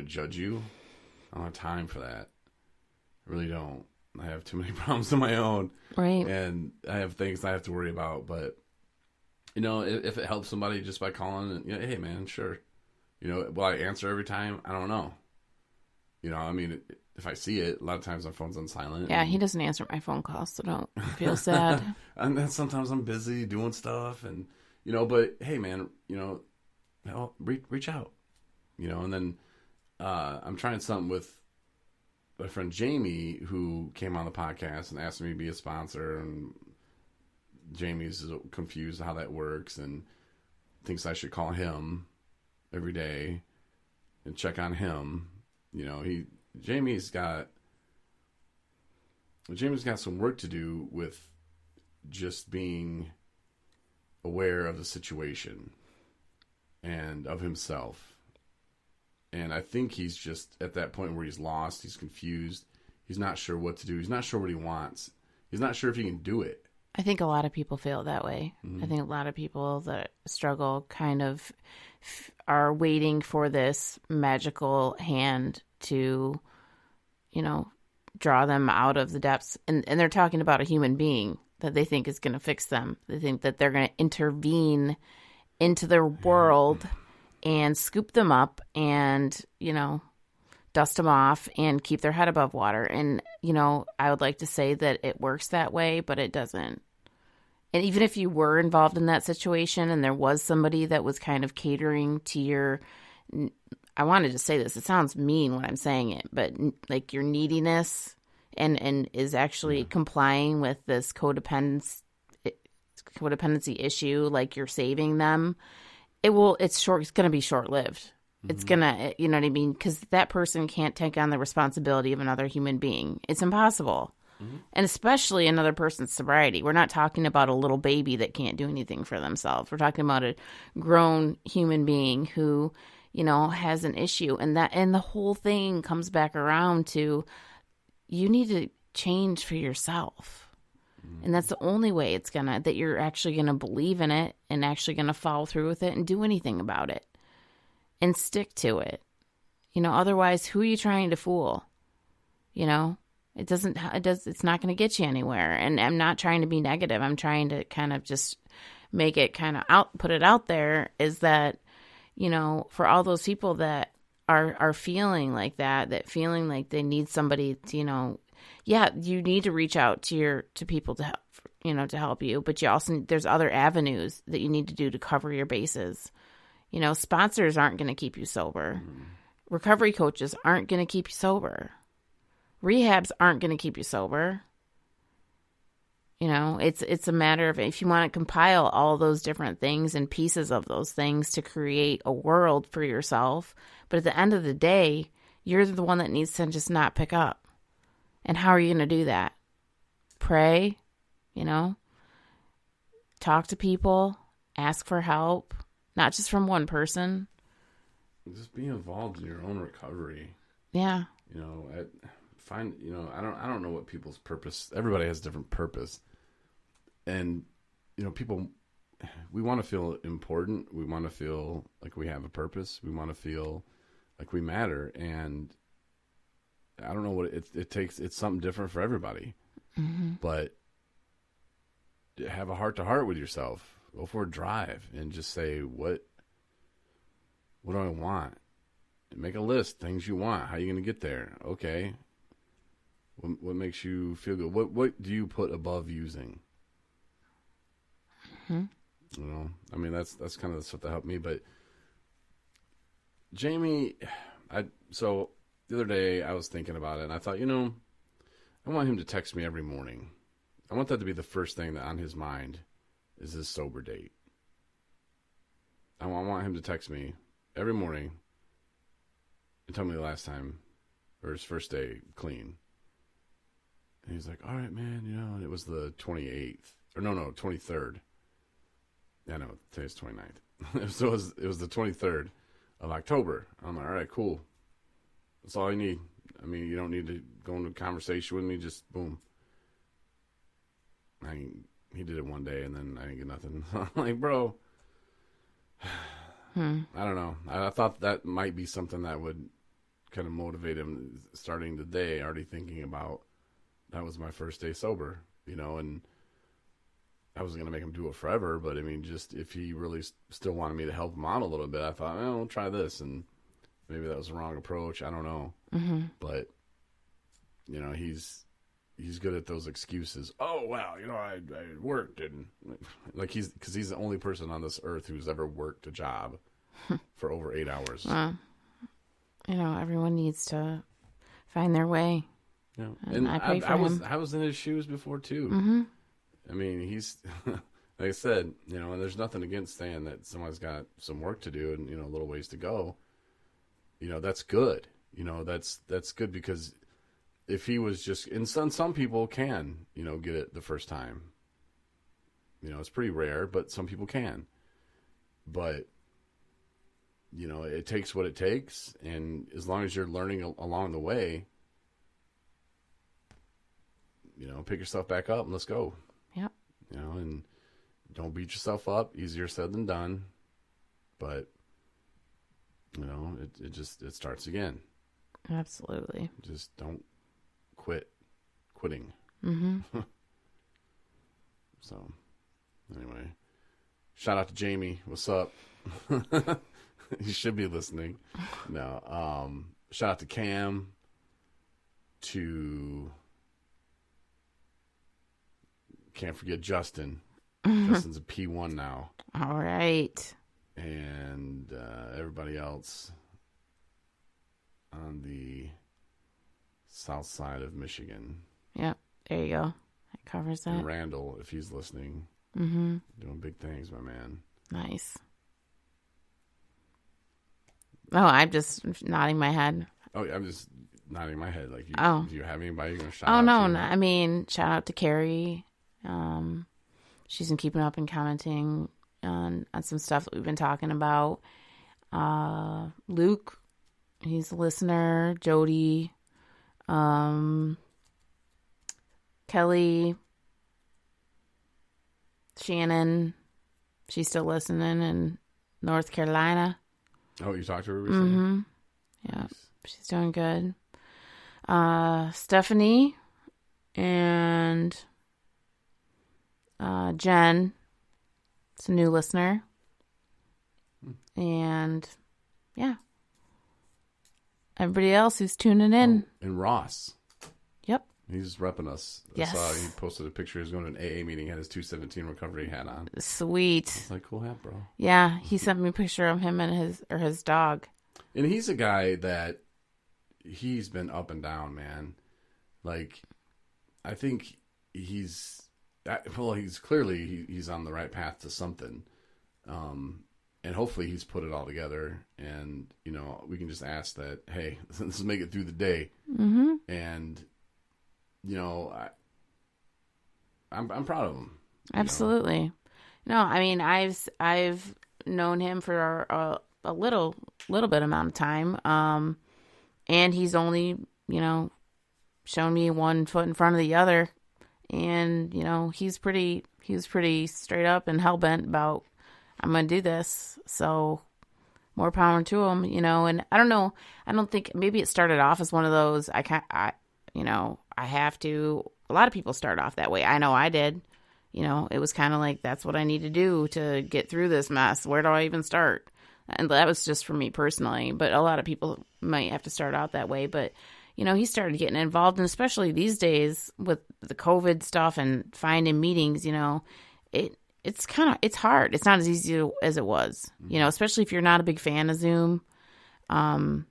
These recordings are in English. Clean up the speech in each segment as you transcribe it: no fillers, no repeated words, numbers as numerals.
to judge you. I don't have time for that. I really don't. I have too many problems of my own. Right. And I have things I have to worry about. But, if it helps somebody just by calling and, hey, man, sure. Will I answer every time? I don't know. If I see it, a lot of times my phone's on silent. Yeah, he doesn't answer my phone calls, so don't feel sad. And then sometimes I'm busy doing stuff and, but hey, man, reach out, and then I'm trying something with my friend Jamie, who came on the podcast and asked me to be a sponsor, and Jamie's confused how that works and thinks I should call him every day and check on him. Jamie's got some work to do with just being aware of the situation and of himself. And I think he's just at that point where he's lost, he's confused, he's not sure what to do, he's not sure what he wants, he's not sure if he can do it. I think a lot of people feel that way. Mm-hmm. I think a lot of people that struggle kind of are waiting for this magical hand to, draw them out of the depths. And they're talking about a human being that they think is going to fix them. They think that they're going to intervene into their world and scoop them up and, dust them off and keep their head above water. And, I would like to say that it works that way, but it doesn't. And even if you were involved in that situation and there was somebody that was kind of catering to your, I wanted to say this, it sounds mean when I'm saying it, but like your neediness and is actually complying with this codependency issue, like you're saving them, it's going to be short-lived. Mm-hmm. It's going to, you know what I mean? Because that person can't take on the responsibility of another human being. It's impossible. Mm-hmm. And especially another person's sobriety. We're not talking about a little baby that can't do anything for themselves. We're talking about a grown human being who, has an issue. And the whole thing comes back around to you need to change for yourself. Mm-hmm. And that's the only way that you're actually going to believe in it and actually going to follow through with it and do anything about it and stick to it. Otherwise, who are you trying to fool? It's not going to get you anywhere. And I'm not trying to be negative. I'm trying to kind of just make it put it out there is that, for all those people that are feeling like that feeling like they need somebody to, you need to reach out to people to help, to help you. But you also, there's other avenues that you need to do to cover your bases. Sponsors aren't going to keep you sober. Mm-hmm. Recovery coaches aren't going to keep you sober. Rehabs aren't going to keep you sober. It's a matter of if you want to compile all those different things and pieces of those things to create a world for yourself. But at the end of the day, you're the one that needs to just not pick up. And how are you going to do that? Pray, talk to people, ask for help, not just from one person. Just be involved in your own recovery. Yeah. I don't know what people's purpose. Everybody has a different purpose. And, people, we want to feel important. We want to feel like we have a purpose. We want to feel like we matter. And I don't know what it takes. It's something different for everybody. Mm-hmm. But have a heart-to-heart with yourself. Go for a drive and just say, what do I want? Make a list, things you want. How are you going to get there? Okay. What makes you feel good? What do you put above using? Mm-hmm. That's kind of the stuff that helped me. But Jamie, so the other day I was thinking about it, and I thought, I want him to text me every morning. I want that to be the first thing that on his mind is his sober date. I want him to text me every morning and tell me the last time or his first day clean. And he's like, all right, man, and it was the 28th. Or no, 23rd. Yeah, no, today's 29th. So it was the 23rd of October. I'm like, all right, cool. That's all I need. You don't need to go into a conversation with me. Just boom. He did it one day, and then I didn't get nothing. I'm like, bro, I don't know. I thought that might be something that would kind of motivate him starting the day, already thinking about that was my first day sober, and I wasn't going to make him do it forever, but I mean, just if he really still wanted me to help him out a little bit, I thought, we'll try this. And maybe that was the wrong approach. I don't know. Mm-hmm. But, he's good at those excuses. Oh, well, I worked. And because he's the only person on this earth who's ever worked a job for over 8 hours. Everyone needs to find their way. Yeah. And I pray for him. I was in his shoes before, too. Mm-hmm. I mean, he's, like I said, and there's nothing against saying that someone's got some work to do and, a little ways to go. That's good. That's good because if he was just, and some people can, get it the first time. It's pretty rare, but some people can. But, it takes what it takes. And as long as you're learning along the way, pick yourself back up and let's go. Yep. And don't beat yourself up. Easier said than done. But, it starts again. Absolutely. Just don't quitting. Mm-hmm. So, anyway, shout out to Jamie. What's up? You should be listening. No. Shout out to Cam. Can't forget Justin. Justin's a P1 now. All right. And everybody else on the south side of Michigan. Yep. There you go. That covers that. And Randall, if he's listening. Mm-hmm. Doing big things, my man. Nice. Oh, I'm just nodding my head. Oh, I'm just nodding my head. Like, do you have anybody you're going to shout out to? Oh, no. I mean, shout out to Carrie. She's been keeping up and commenting on some stuff that we've been talking about. Luke, he's a listener. Jody, Kelly, Shannon, she's still listening in North Carolina. Oh, you talked to her recently? Mm-hmm. Yeah, nice. She's doing good. Stephanie and Jen, it's a new listener. And yeah, everybody else who's tuning in. Oh, and Ross. Yep. He's repping us. Yes. I saw he posted a picture. He was going to an AA meeting, had his 217 recovery hat on. Sweet. It's like, cool hat, bro. Yeah, he sent me a picture of him and his dog. And he's a guy that he's been up and down, man. Like, I think he's clearly he's on the right path to something. And hopefully he's put it all together, and we can just ask that, hey, let's make it through the day. Mm-hmm. And I'm proud of him. Absolutely. No, I mean, I've known him for a little bit amount of time, and he's only shown me one foot in front of the other, and he was pretty straight up and hell bent about, I'm gonna do this. So more power to him, and I don't know. I don't think, maybe it started off as one of those, I have to, a lot of people start off that way. I know I did. It was kind of like, that's what I need to do to get through this mess. Where do I even start? And that was just for me personally, but a lot of people might have to start out that way. But, he started getting involved, and especially these days with the COVID stuff and finding meetings, it's hard. It's not as easy as it was, especially if you're not a big fan of Zoom, getting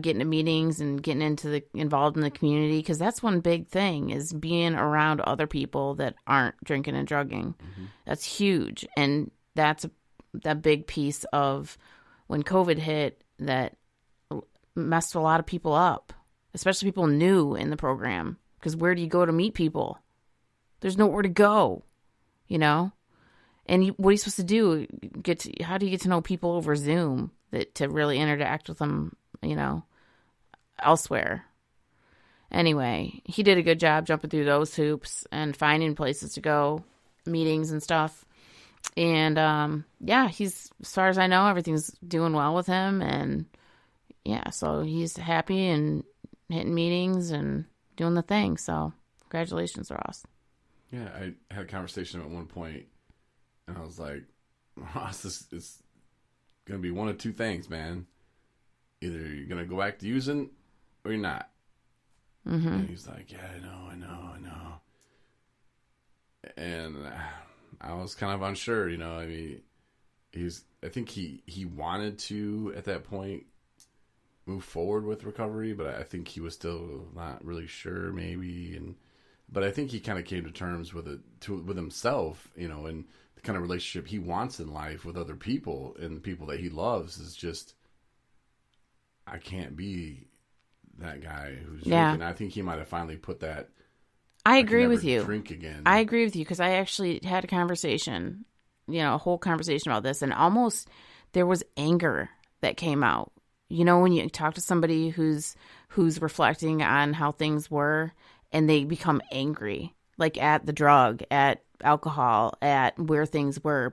to meetings and getting involved in the community. Because that's one big thing, is being around other people that aren't drinking and drugging. Mm-hmm. That's huge. And that's a big piece of when COVID hit that messed a lot of people up, especially people new in the program. Because where do you go to meet people? There's nowhere to go, And what are you supposed to do? How do you get to know people over Zoom to really interact with them, elsewhere? Anyway, he did a good job jumping through those hoops and finding places to go, meetings and stuff. And, as far as I know, everything's doing well with him. And, yeah, so he's happy and hitting meetings and doing the thing. So congratulations, Ross. Yeah, I had a conversation at one point, and I was like, Ross, it's going to be one of two things, man. Either you're going to go back to using or you're not. Mm-hmm. And he's like, yeah, I know. And I was kind of unsure, you know. I mean, I think he wanted to, at that point, move forward with recovery, but I think he was still not really sure, maybe. But I think he kind of came to terms with with himself, you know, and the kind of relationship he wants in life with other people and the people that he loves is just, I can't be that guy who's drinking. I think he might have finally put that. I agree with you. Drink again. I agree with you because I actually had a conversation, you know, a whole conversation about this, and almost there was anger that came out. You know, when you talk to somebody who's reflecting on how things were, and they become angry, like at the drug, at alcohol, at where things were,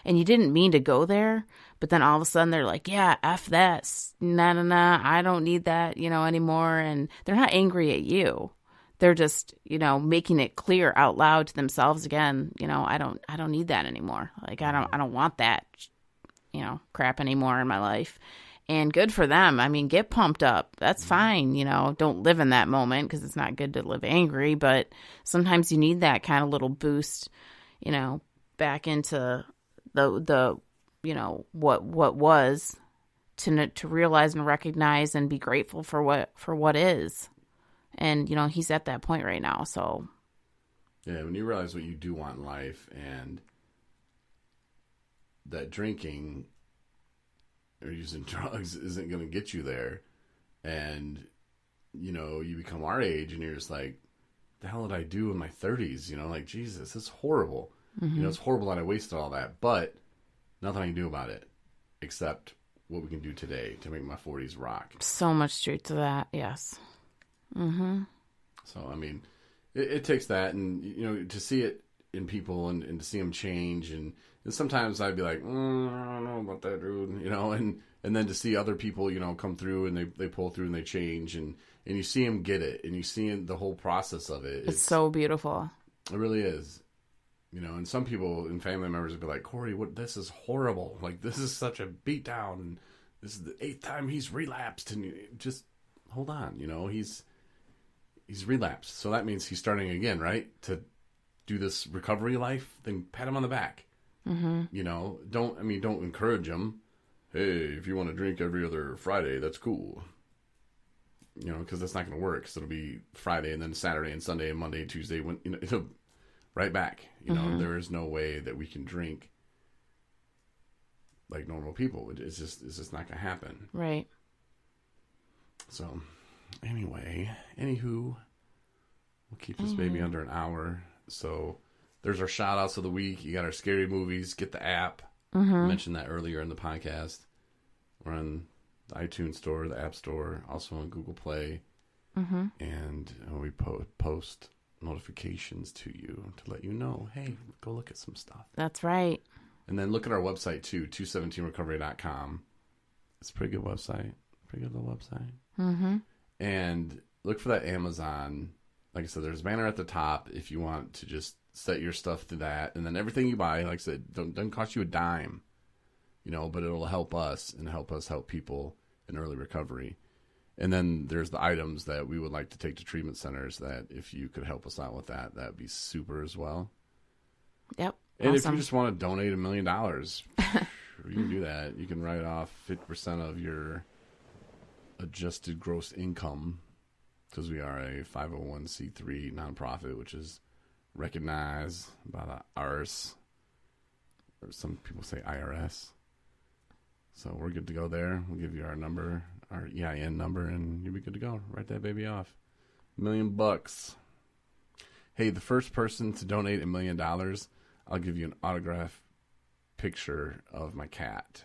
and you didn't mean to go there, but then all of a sudden they're like, yeah, F that, nah, I don't need that, you know, anymore. And they're not angry at you. They're just, you know, making it clear out loud to themselves again, you know, I don't need that anymore. Like, I don't want that, you know, crap anymore in my life. And good for them. I mean, get pumped up. That's fine. You know, don't live in that moment because it's not good to live angry. But sometimes you need that kind of little boost, you know, back into the you know, what was to realize and recognize and be grateful for what is. And, you know, he's at that point right now. So, yeah, when you realize what you do want in life and that drinking or using drugs isn't going to get you there, and you know, you become our age and you're just like, the hell did I do in my 30s? You know, like, Jesus, this is horrible. You know, it's horrible that I wasted all that, but nothing I can do about it except what we can do today to make my 40s rock. So much truth to that. Yes. So, I mean, it takes that, and, you know, to see it in people and to see them change, and sometimes I'd be like, I don't know about that, dude, you know, and then to see other people, you know, come through and they pull through and they change, and you see them get it, and you see the whole process of it. It's so beautiful. It really is. You know, and some people and family members would be like, Corey, this is horrible. Like, this is such a beatdown, and this is the 8th time he's relapsed, and just hold on, you know, he's relapsed. So that means he's starting again, right? To do this recovery life, then pat him on the back. You know, don't encourage him. Hey, if you want to drink every other Friday, that's cool. You know, because that's not going to work. Because it'll be Friday and then Saturday and Sunday and Monday and Tuesday. When, you know, it'll right back. You know, there is no way that we can drink like normal people. It's just not going to happen. Right. So, anywho, we'll keep this baby under an hour. So, there's our shout outs of the week. You got our scary movies. Get the app. I mentioned that earlier in the podcast. We're on the iTunes store, the App Store, also on Google Play. And we post notifications to you to let you know, hey, go look at some stuff. That's right. And then look at our website too, 217recovery.com. It's a pretty good website. Pretty good little website. And look for that Amazon. Like I said, there's a banner at the top if you want to just set your stuff to that. And then everything you buy, like I said, doesn't cost you a dime, you know, but it'll help us and help us help people in early recovery. And then there's the items that we would like to take to treatment centers that if you could help us out with that would be super as well. Yep. And awesome. if you just want to donate $1 million, you can do that. You can write off 50% of your adjusted gross income, because we are a 501c3 nonprofit, which is recognized by the IRS, or some people say IRS. So we're good to go there. We'll give you our number, our EIN number, and you'll be good to go. Write that baby off. $1 million. Hey, the first person to donate $1 million, I'll give you an autograph picture of my cat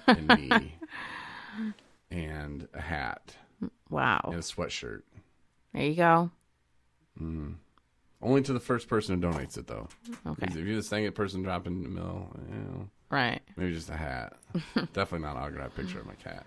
and me and a hat. Wow. And a sweatshirt. There you go. Only to the first person who donates it, though. Okay. If you're the second person dropping the mill, you know, Right. maybe just a hat. Definitely not an autograph picture of my cat.